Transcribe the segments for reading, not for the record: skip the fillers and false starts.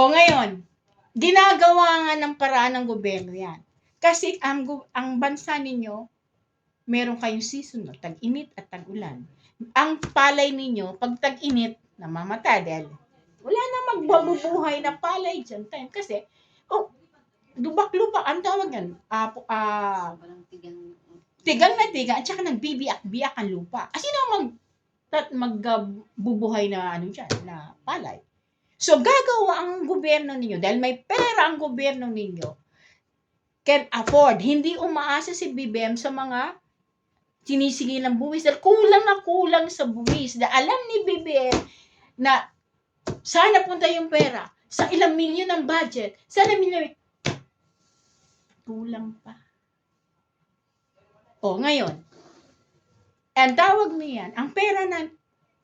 O ngayon, ginagawa nga ng paraan ng gobyerno yan. Kasi ang bansa ninyo, meron kayong season, no? Tag-init at tag-ulan. Ang palay ninyo, pag tag-init, namamatay dahil wala na magbabubuhay na palay dyan. Kasi, dubak lupa, ang tawag yan, tigang na tigang, at saka nagbibiyak-biyak ang lupa. Kasi magbubuhay na dyan, na palay. So, gagawa ang gobyerno ninyo, dahil may pera ang gobyerno ninyo, can afford, hindi umaasa si BBM sa mga sinisingil ng buwis, dahil kulang sa buwis. Dahil alam ni BBM na sana punta yung pera sa ilang milyon ng budget, sana milyon, kulang pa. O, ngayon, ang tawag niyan, ang pera na,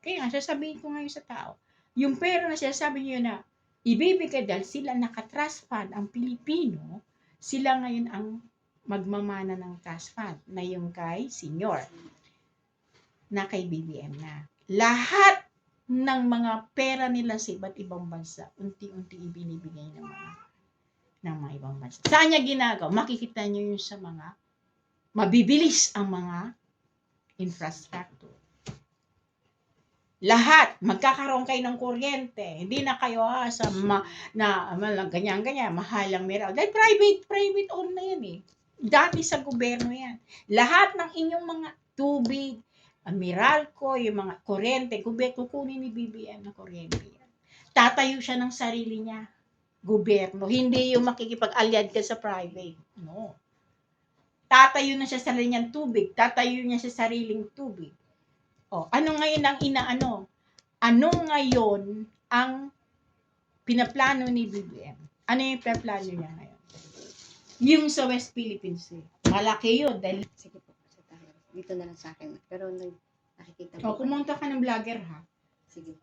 kaya nga, sasabihin ko ngayon sa tao, yung pera na sinasabi niyo na ibibigay dahil sila naka-trust fund, ang Pilipino, sila ngayon ang magmamana ng trust fund na yung kay senior, na kay BBM na. Lahat ng mga pera nila sa iba't ibang bansa, unti-unti ibinibigay ng mga ibang bansa. Saan niya ginagawa? Makikita niyo yung sa mga mabibilis ang mga infrastructure. Lahat, magkakaroon kayo ng kuryente. Hindi na kayo sa ganyan-ganyan, mahalang meron. Dahil private owned na yan eh. Dati sa gobyerno yan. Lahat ng inyong mga tubig, Meralco, yung mga kuryente, kukunin ni BBM na kuryente yan. Tatayo siya ng sarili niya, gobyerno. Hindi yung makikipag-alyad ka sa private. No. Tatayo na siya sa sarili niyang tubig. Tatayo niya sa sariling tubig. Ano ngayon ang inaano? Ano ngayon ang pinaplano ni BBM? Ano yung pinaplano niya ngayon? Yung sa West Philippine Sea. Malaki yun. Dahil... Sige po, dito na lang sa akin. Pero nakikita po. Kumunta ka ng vlogger ha? Sige.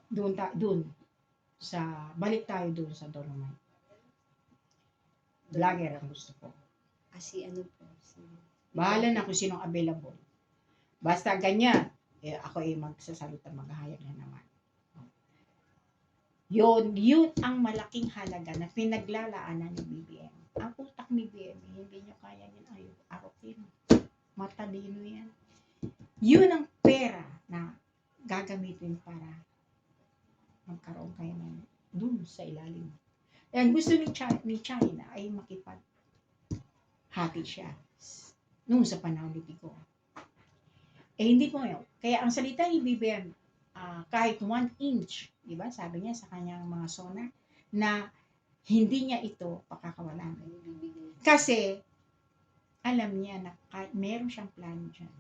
Doon. Balik tayo doon sa Dolomite. Vlogger ang gusto ko. Kasi ano po. Bahala na kung sinong available. Basta ganyan, ako magsasalita, maghahayag na naman. Yun ang malaking halaga na pinaglalaanan ni BBM. Ang utak ni BBM, hindi nyo kaya yan. Arokin. Matalino yan. Yun ang pera na gagamitin para magkaroon kayo ng dun sa ilalim. Ang gusto ni China ay makipag-hati siya nung sa panahon ni Pico. Hindi po yun. Kaya ang salita ni BBM, kahit 1 inch, di ba? Sabi niya sa kanyang mga sonar, na hindi niya ito pakakawalan. Kasi, alam niya na meron siyang plano dyan.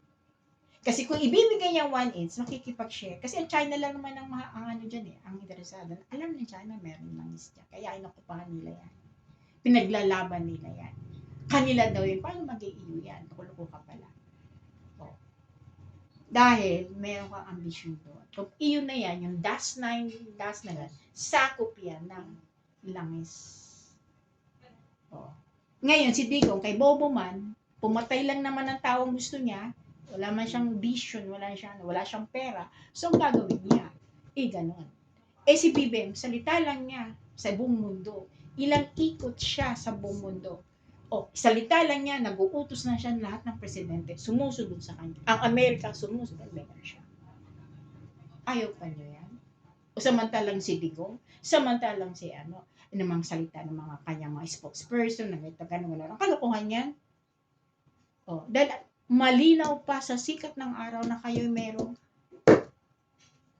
Kasi kung ibibigay niya 1 inch, makikipag-share. Kasi ang China lang naman ang ano dyan ang interesado. Alam ni China, meron langis dyan. Kaya inakupahan nila yan. Pinaglalaban nila yan. Kanila daw yun. Paano mag-i-iyo yan? Nakuloko ka pala. Dahil meron kang ambisyon doon. Kung iyon na yan, yung das na yan, sakop yan ng langis. Ngayon, si Digong, kay Bobo man, pumatay lang naman ang taong gusto niya, wala man siyang vision, wala siyang pera, so ang gagawin niya, ganon. Si BBM, salita lang niya sa buong mundo. Ilang ikot siya sa buong mundo. Salita lang niya, nag-uutos na siya lahat ng presidente, sumusunod sa kanya. Ang Amerika, sumusunod siya. Ayaw pa niyo yan? Samantalang si Digong, samantalang si namang salita ng mga kanyang mga spokesperson, gano'n. Ang kalokohan yan. Dahil malinaw pa sa sikat ng araw na kayo merong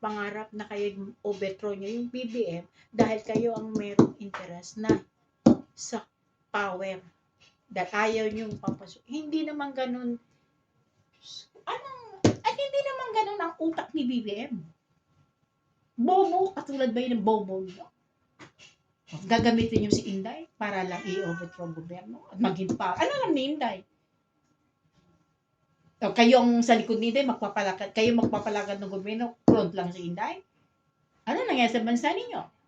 pangarap na kayo overthrow niyo yung BBM dahil kayo ang merong interest na sa power. Dahil ayaw niyong papasok. Hindi naman ganun. Hindi naman ganun ang utak ni BBM. Bobo, katulad ba yun ng bobo? Gagamitin niyo si Inday para lang i-overthrow gobyerno at maging pa. Ano lang ni Inday? Kayo ang sa likod ni Inday, kayo magpapalakad ng gobyerno, front lang si Inday? Ano nangyari sa bansa ninyo?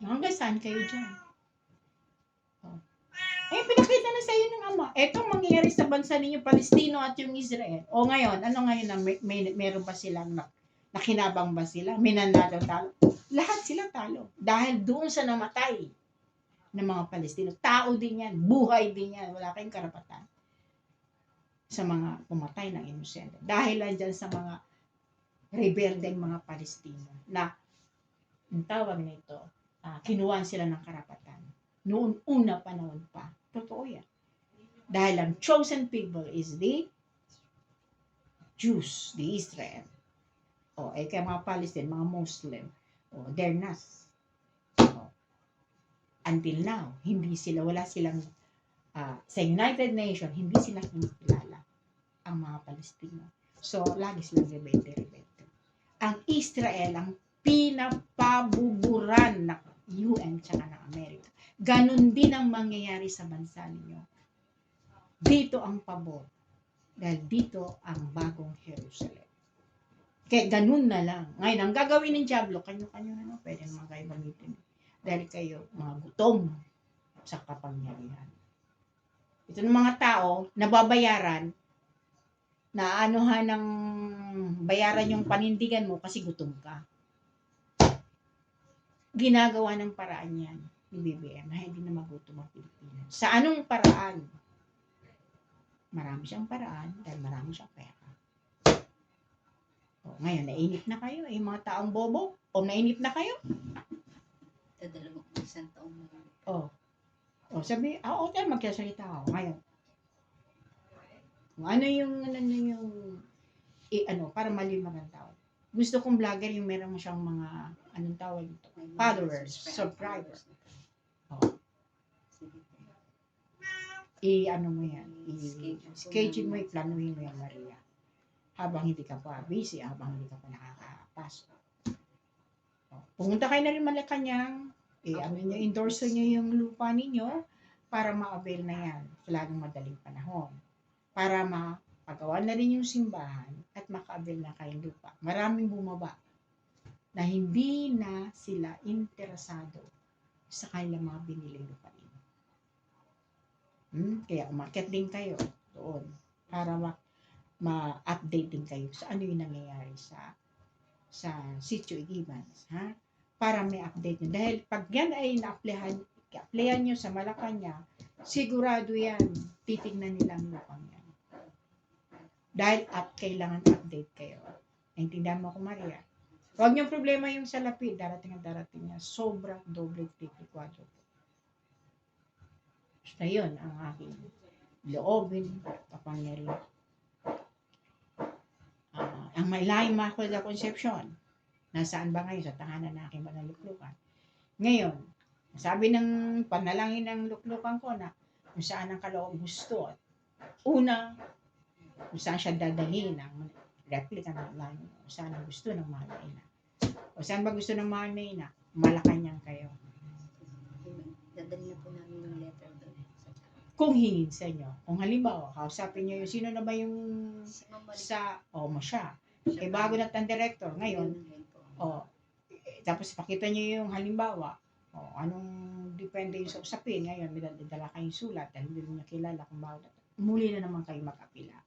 Hanggang saan kayo dyan? Pinakita na sa iyo ng ama. Ito mangyayari sa bansa ninyo, Palestino at yung Israel. Ngayon, ano ngayon na meron pa silang Nakinabang ba sila? Minanalo talo? Lahat sila talo. Dahil doon sa namatay ng mga Palestino. Tao din yan. Buhay din yan. Wala kayong karapatan sa mga pumatay ng inosente. Dahil lang dyan sa mga rebeldeng mga Palestino na ang tawag nito, kinuhaan sila ng karapatan. Noon una panahon pa. Totoo yan. Dahil ang chosen people is the Jews, the Israel. Kaya mga Palestine, mga Muslim, they're not. Until now, wala silang, sa United Nations, hindi sila kinikilala ang mga Palestino. So, lagi silang rebelde. Ang Israel, ang pinapabuburan ng UN tsaka ng Amerika. Ganon din ang mangyayari sa bansa ninyo. Dito ang pabor. Dahil dito ang bagong Jerusalem. Kaya ganun na lang. Ngayon, ang gagawin ng Diablo, kanyo-kanyo na, pwede naman kayo gamitin. Dahil kayo, mga gutom sa kapangyarihan. Ito ng mga tao, nababayaran, na anuhan ng bayaran yung panindigan mo kasi gutom ka. Ginagawa ng paraan yan ni BBM na hindi na magutom ang Pilipinas. Sa anong paraan? Marami siyang paraan dahil marami siyang pera. Ngayon, nainip na kayo, mga taong bobo? Nainip na kayo? Isang taong na. Sabi, tayo magkasalita ako. Ngayon, kung ano yung, para maliman ang tao. Gusto kong vlogger yung meron siyang mga, anong tawag ito? Followers, subscribers. Ano mo yan? Schedule mo, planuhin mo yan, Maria. Habang hindi ka pa busy, habang hindi ka pa nakakapasok. Pumunta kayo na rin Malacanang, endorse nyo yung lupa ninyo para ma-avail na yan sa laging madaling panahon. Para mapagawa na rin yung simbahan at maka-avail na kayong lupa. Maraming bumaba na hindi na sila interesado sa kanilang mga biniling lupa ninyo. Kaya umakyat din kayo doon para ma-update din kayo sa ano yung nangyayari sa Sitio Igibans, para may update nyo. Dahil pag yan ay na-applyan nyo sa Malacanang, sigurado yan, titignan nila ang lupang yan. Dahil kailangan update kayo. Naintindihan mo ko, Maria? Huwag niyong problema yung sa lapid, darating niya. Sobra, doble, triple, quadruple. Basta yun ang aking loobin, kapangyarihan. Ang Malayang Immaculada Concepcion, nasaan ba ngayon? Sa tahanan na aking manaluklukan. Ngayon, sabi ng panalangin ng luklukan ko na kung saan ang kaloob gusto. Una, kung saan siya dadalhin ang replica ng langit. Kung saan ang gusto ng mahal na ina. O saan ba gusto ng mahal na ina? Malacanang kayo. Dadalhin na po namin yung letter doon. Kung hingin sa inyo. Kung halimbawa, kausapin niyo yung sino na ba yung siya. Kaya bago na ang director ngayon, tapos pakita niyo yung halimbawa, anong depende yung sa usapin ngayon, may dala kayong sulat dahil hindi niya kilala kung bakit. Muli na naman kayo mag-apila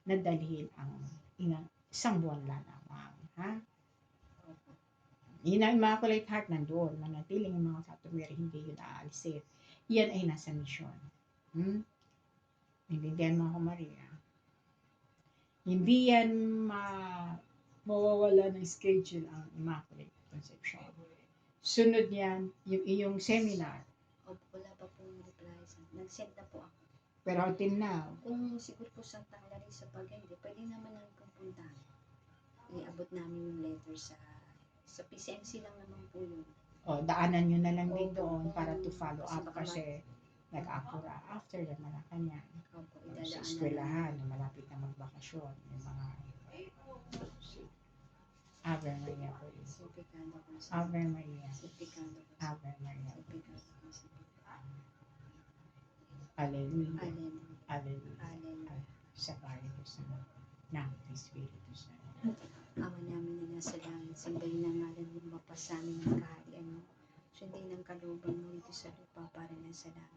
na dalhin ang isang buwan lang naman. Yun ang Immaculate Heart nandoon, manatiling yung mga katumiri, hindi yun aalisin. Yan ay nasa mission. Naintindihan mo ako, Maria? Hindi yan mawawala ng schedule ang Immaculate Conception. Sunod yan, yung iyong seminar. Wala pa po yung reply. Nag-send na po ako. Pero until now, kung siguro po sa Clarissa pag hindi, pwede naman namin pupunta. Iabot namin yung letter sa PCMC lang naman po yun. Daanan nyo na lang din doon para to follow up kasi nag-apura after the Malacanang. Sa eskwelahan na malapit na magbakasyon. Yung mga Ave Maria po yun. Ave Maria. Ave Maria. Alleluia. Alleluia. Sa bayan ko sa ng Espiritu Santo. Ama namin na nasa langit, sambahin ang ngalan mo, mapasamin ang kaharian mo. Sundin ang kalooban mo dito sa lupa para na sa langit.